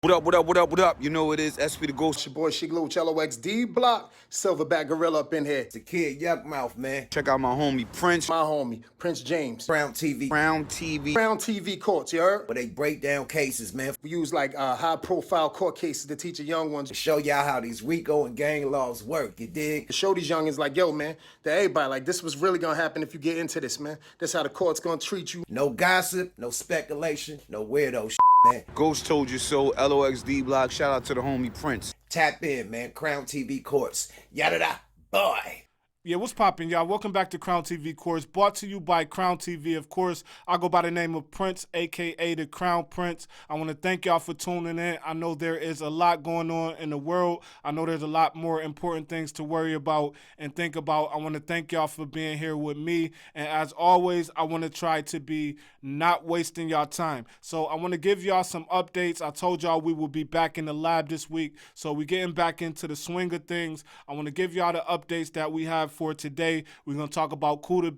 What up, what up, what up, what up? You know it is SP the Ghost. It's your boy Shiglo Cello XD Block, Silverback Gorilla up in here. It's a kid Yuck Mouth, man. Check out my homie Prince. My homie, Prince James. Crown TV. Crown TV. Crown TV Courts, you heard? Where they break down cases, man. We use like high-profile court cases to teach the young ones. To show y'all how these RICO and gang laws work, you dig? To show these youngins like, yo, man, that everybody, like, this was really gonna happen if you get into this, man. This how the court's gonna treat you. No gossip, no speculation, no weirdo shit, man. Ghost told you so. LOXD Block. Shout out to the homie Prince. Tap in, man. Crown TV Courts. Yada da, boy. Yeah, what's poppin', y'all? Welcome back to Crown TV Courts, brought to you by Crown TV, of course. I go by the name of Prince, a.k.a. the Crown Prince. I want to thank y'all for tuning in. I know there is a lot going on in the world. I know there's a lot more important things to worry about and think about. I want to thank y'all for being here with me. And as always, I want to try to be not wasting y'all time. So I want to give y'all some updates. I told y'all we will be back in the lab this week. So we're getting back into the swing of things. I want to give y'all the updates that we have for today. We're going to talk about Cooter.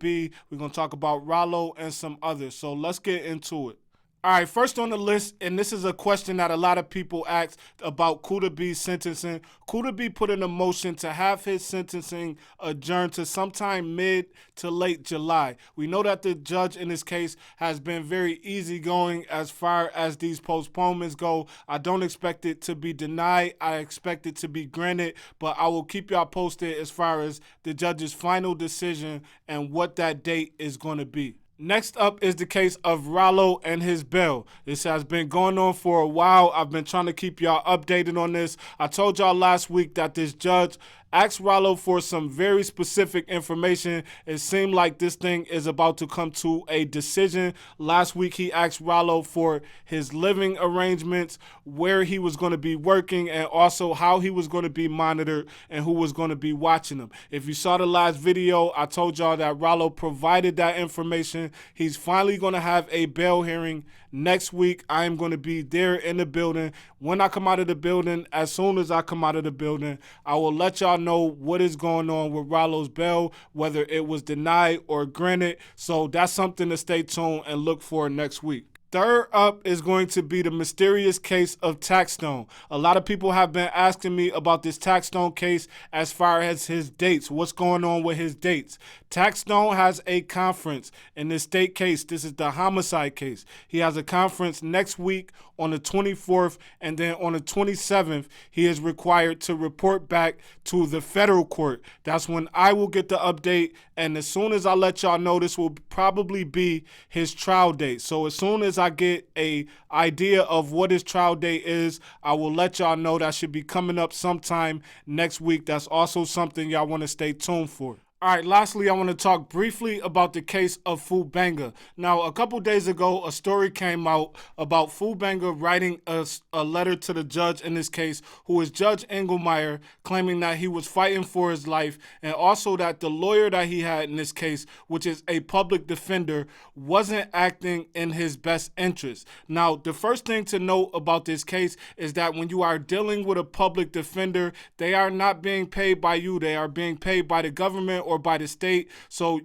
We're going to talk about Ralo and some others. So let's get into it. All right, first on the list, and this is a question that a lot of people ask about Cooter's sentencing. Cooter put in a motion to have his sentencing adjourned to sometime mid to late July. We know that the judge in this case has been very easygoing as far as these postponements go. I don't expect it to be denied. I expect it to be granted, but I will keep y'all posted as far as the judge's final decision and what that date is going to be. Next up is the case of Ralo and his bail. This has been going on for a while. I've been trying to keep y'all updated on this. I told y'all last week that this judge asked Ralo for some very specific information. It seemed like this thing is about to come to a decision. Last week, he asked Ralo for his living arrangements, where he was going to be working, and also how he was going to be monitored and who was going to be watching him. If you saw the last video, I told y'all that Ralo provided that information. He's finally going to have a bail hearing next week. I am going to be there in the building. When I come out of the building, as soon as I come out of the building, I will let y'all know what is going on with Ralo's bail, whether it was denied or granted. So that's something to stay tuned and look for next week. Third up is going to be the mysterious case of Taxstone. A lot of people have been asking me about this Taxstone case as far as his dates. What's going on with his dates? Taxstone has a conference in this state case. This is the homicide case. He has a conference next week on the 24th, and then on the 27th, he is required to report back to the federal court. That's when I will get the update, and as soon as I let y'all know, this will probably be his trial date. So as soon as I get a idea of what his trial date is, I will let y'all know. That should be coming up sometime next week. That's also something y'all want to stay tuned for. All right, lastly, I want to talk briefly about the case of Foo Banga. Now, a couple days ago, a story came out about Foo Banga writing a letter to the judge in this case, who is Judge Engelmeyer, claiming that he was fighting for his life, and also that the lawyer that he had in this case, which is a public defender, wasn't acting in his best interest. Now, the first thing to note about this case is that when you are dealing with a public defender, they are not being paid by you. They are being paid by the government or by the state. So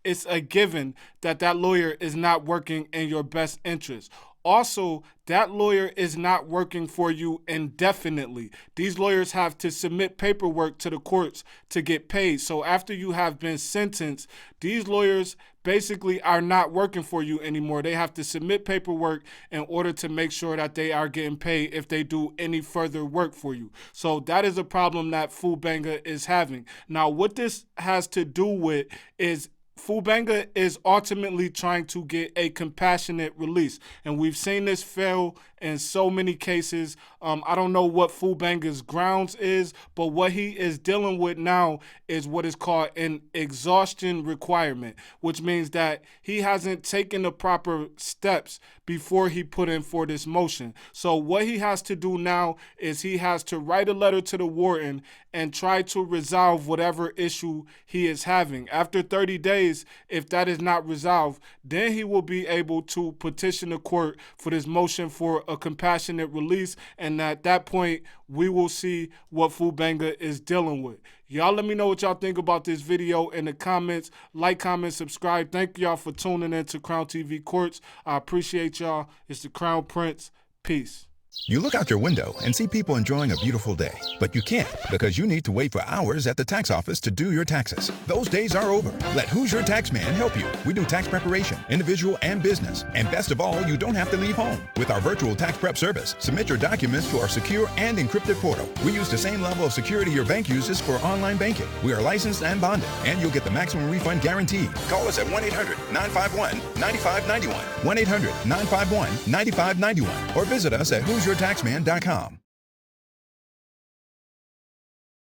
it's a given that that lawyer is not working in your best interest. Also, that lawyer is not working for you indefinitely. These lawyers have to submit paperwork to the courts to get paid. So after you have been sentenced, these lawyers basically are not working for you anymore. They have to submit paperwork in order to make sure that they are getting paid if they do any further work for you. So that is a problem that Foo Banga is having. Now, what this has to do with is Foo Banga is ultimately trying to get a compassionate release, and we've seen this fail in so many cases. I don't know what Foo Banga's grounds is, but what he is dealing with now is what is called an exhaustion requirement, which means that he hasn't taken the proper steps before he put in for this motion. So what he has to do now is he has to write a letter to the warden and try to resolve whatever issue he is having. After 30 days, if that is not resolved, then he will be able to petition the court for this motion for a compassionate release, and at that point, we will see what Foo Banga is dealing with. Y'all let me know what y'all think about this video in the comments. Like, comment, subscribe. Thank y'all for tuning in to Crown TV Courts. I appreciate y'all. It's the Crown Prince. Peace. You look out your window and see people enjoying a beautiful day, but you can't because you need to wait for hours at the tax office to do your taxes. Those days are over. Let Who's Your Tax Man help you. We do tax preparation, individual and business. And best of all, you don't have to leave home. With our virtual tax prep service, submit your documents to our secure and encrypted portal. We use the same level of security your bank uses for online banking. We are licensed and bonded, and you'll get the maximum refund guaranteed. Call us at 1-800-951-9591, 1-800-951-9591, or visit us at who'syourtaxman.com.